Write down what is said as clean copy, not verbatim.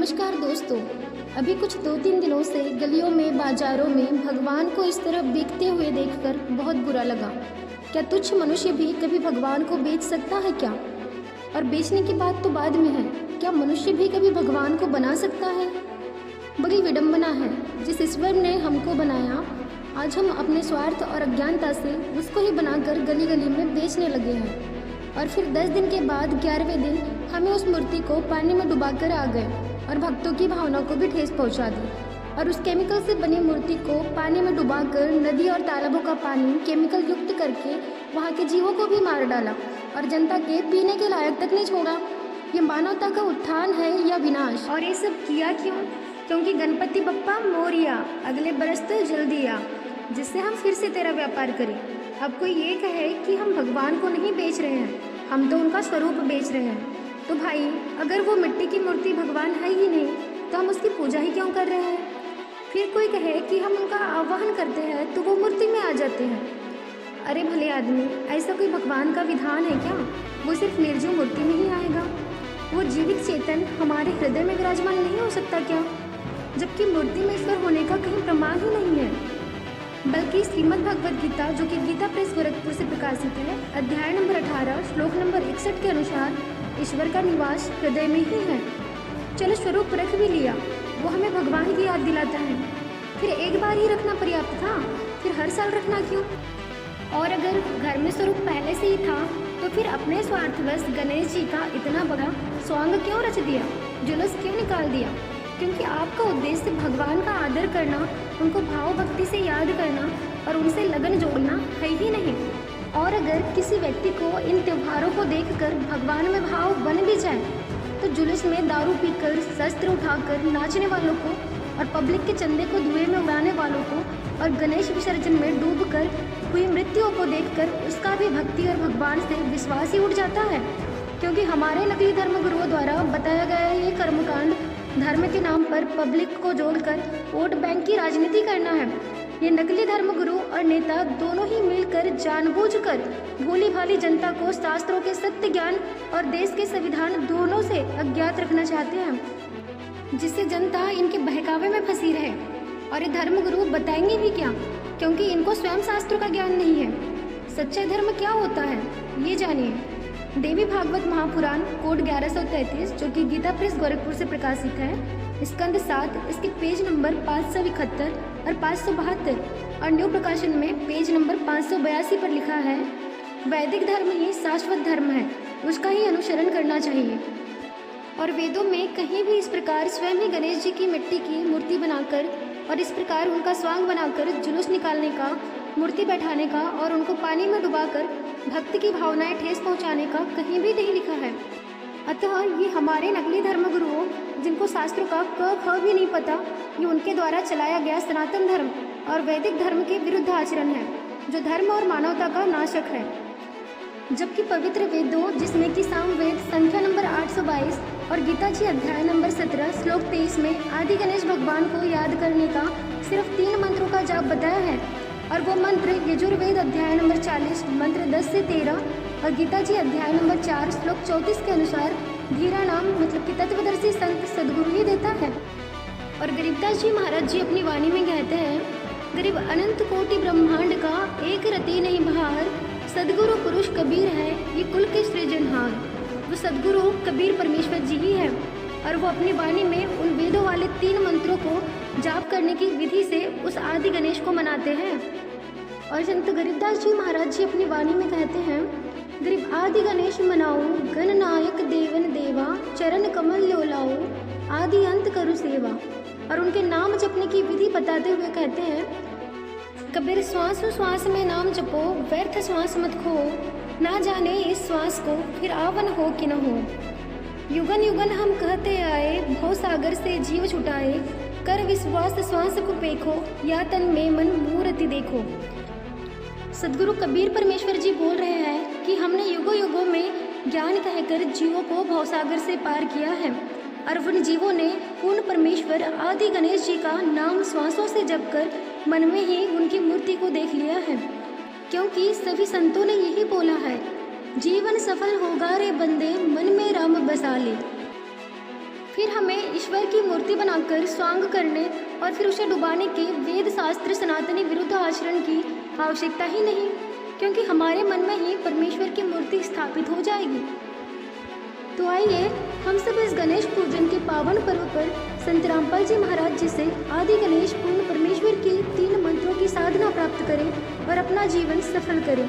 नमस्कार दोस्तों। अभी कुछ 2-3 दिनों से गलियों में, बाजारों में भगवान को इस तरह बिकते हुए देखकर बहुत बुरा लगा। क्या तुच्छ मनुष्य भी कभी भगवान को बेच सकता है क्या? और बेचने की बात तो बाद में है, क्या मनुष्य भी कभी भगवान को बना सकता है? बड़ी विडंबना है, जिस ईश्वर ने हमको बनाया, आज हम अपने स्वार्थ और अज्ञानता से उसको ही बनाकर गली गली में बेचने लगे हैं। और फिर 10 दिन के बाद 11वें दिन हमें उस मूर्ति को पानी में डुबाकर आ गए और भक्तों की भावना को भी ठेस पहुंचा दी। और उस केमिकल से बनी मूर्ति को पानी में डुबाकर नदी और तालाबों का पानी केमिकल युक्त करके वहाँ के जीवों को भी मार डाला और जनता के पीने के लायक तक नहीं छोड़ा। ये मानवता का उत्थान है या विनाश? और ये सब किया क्यों? क्योंकि गणपति बप्पा मोरिया, अगले बरस तो जल्दी आ, जिससे हम फिर से तेरा व्यापार करें। अब कोई ये कहे कि हम भगवान को नहीं बेच रहे हैं, हम तो उनका स्वरूप बेच रहे हैं। तो भाई, अगर वो मिट्टी की मूर्ति भगवान है ही नहीं तो हम उसकी पूजा ही क्यों कर रहे हैं? फिर कोई कहे कि हम उनका आवाहन करते हैं तो वो मूर्ति में आ जाते हैं। अरे भले आदमी, ऐसा कोई भगवान का विधान है क्या? वो सिर्फ निर्जीव मूर्ति में ही आएगा? वो जीवित चेतन हमारे हृदय में विराजमान नहीं हो सकता क्या? जबकि मूर्ति में ईश्वर होने का कहीं प्रमाण ही नहीं है। बल्कि श्रीमद् भगवद गीता, जो कि गीता प्रेस गोरखपुर से प्रकाशित है, अध्याय नंबर 18 श्लोक नंबर 61 के अनुसार ईश्वर का निवास हृदय में ही है। चलो स्वरूप रख भी लिया, वो हमें भगवान की याद दिलाता है। फिर एक बार ही रखना पर्याप्त था, फिर हर साल रखना क्यों? और अगर घर में स्वरूप पहले से ही था तो फिर अपने स्वार्थवश गणेश जी का इतना बड़ा स्वांग क्यों रच दिया, जुलूस क्यों निकाल दिया? क्योंकि आपका उद्देश्य भगवान का आदर करना, उनको भाव भक्ति से याद करना और उनसे लगन जोड़ना है ही नहीं। और अगर किसी व्यक्ति को इन त्योहारों को देखकर भगवान में भाव बन भी जाए तो जुलूस में दारू पीकर, शस्त्र उठाकर नाचने वालों को और पब्लिक के चंदे को धुएं में उड़ाने वालों को और गणेश विसर्जन में डूबकर हुई मृत्युओं को देखकर उसका भी भक्ति और भगवान से विश्वास ही उठ जाता है। क्योंकि हमारे नकली धर्मगुरुओं द्वारा बताया गया ये कर्मकांड धर्म के नाम पर पब्लिक को जोड़कर वोट बैंक की राजनीति करना है। ये नकली धर्मगुरु और नेता दोनों ही मिलकर जानबूझकर भोली भाली जनता को शास्त्रों के सत्य ज्ञान और देश के संविधान दोनों से अज्ञात रखना चाहते हैं, जिससे जनता इनके बहकावे में फंसी रहे। और ये धर्मगुरु बताएंगे भी क्या, क्योंकि इनको स्वयं शास्त्रों का ज्ञान नहीं है। सच्चा धर्म क्या होता है, ये जानिए। देवी भागवत महापुराण कोड 1133, जो कि गीता प्रेस गोरखपुर से प्रकाशित है, स्कंद 7, इसके पेज नंबर 571 और 572 और न्यू प्रकाशन में पेज नंबर 582 पर लिखा है, वैदिक धर्म ही शाश्वत धर्म है, उसका ही अनुसरण करना चाहिए। और वेदों में कहीं भी इस प्रकार स्वयं ही गणेश जी की मिट्टी की मूर्ति बनाकर और इस प्रकार उनका स्वांग बनाकर जुलूस निकालने का, मूर्ति बैठाने का और उनको पानी में डुबाकर भक्त की भावनाएं ठेस पहुंचाने का कहीं भी नहीं लिखा है। अतः ये हमारे नकली धर्मगुरुओं, जिनको शास्त्रों का क ख भी नहीं पता, ये उनके द्वारा चलाया गया सनातन धर्म और वैदिक धर्म के विरुद्ध आचरण है, जो धर्म और मानवता का नाशक है। जबकि पवित्र वेदों, जिसमें कि सामवेद संख्या नंबर 822 और गीता जी अध्याय नंबर 17 श्लोक 23 में आदि गणेश भगवान को याद करने का सिर्फ 3 मंत्रों का जाप बताया है। और वो मंत्र यजुर्वेद अध्याय नंबर 40 मंत्र 10 से 13 और गीता जी अध्याय नंबर 4 श्लोक 34 के अनुसार धीरा नाम मतलब कि तत्वदर्शी संत सदगुरु ही देता है। और गरीबदास जी महाराज जी अपनी वाणी में कहते हैं, गरीब अनंत कोटि ब्रह्मांड का एक रति नहीं बहार, सदगुरु पुरुष कबीर है ये कुल के सृजनहार। वो सदगुरु कबीर परमेश्वर जी ही है और वो अपनी वाणी में उन वेदों वाले 3 मंत्रों को जाप करने की विधि से उस आदि गणेश को मनाते हैं। और संत गरीबदास जी महाराज जी अपनी वाणी में कहते हैं, गरीब आदि गणेश मनाओ, गणनायक देवन देवा, चरण कमल लोलाओ, आदि अंत करु सेवा। और उनके नाम जपने की विधि बताते हुए कहते हैं, कबीर श्वासों श्वास में नाम जपो, व्यर्थ श्वास मत खो, ना जाने इस श्वास को फिर आवन हो कि न हो। युगन युगन हम कहते आए, भव सागर से जीव छुटाए, कर विश्वास श्वास को पेखो, या तन में मन मूर्ति देखो। सदगुरु कबीर परमेश्वर जी बोल रहे हैं कि हमने युगों युगों में ज्ञान कहकर जीवों को भवसागर से पार किया है और उन जीवों ने पूर्ण परमेश्वर आदि गणेश जी का नाम श्वासों से जपकर मन में ही उनकी मूर्ति को देख लिया है। क्योंकि सभी संतों ने यही बोला है, जीवन सफल होगा रे बंदे, मन में राम बसा ले। फिर हमें ईश्वर की मूर्ति बनाकर स्वांग करने और फिर उसे डुबाने के वेद शास्त्र सनातनी विरुद्ध आचरण की आवश्यकता ही नहीं, क्योंकि हमारे मन में ही परमेश्वर की मूर्ति स्थापित हो जाएगी। तो आइए हम सब इस गणेश पूजन के पावन पर्व पर संत रामपाल जी महाराज जी से आदि गणेश पूर्ण परमेश्वर की 3 मंत्रों की साधना प्राप्त करें और अपना जीवन सफल करें।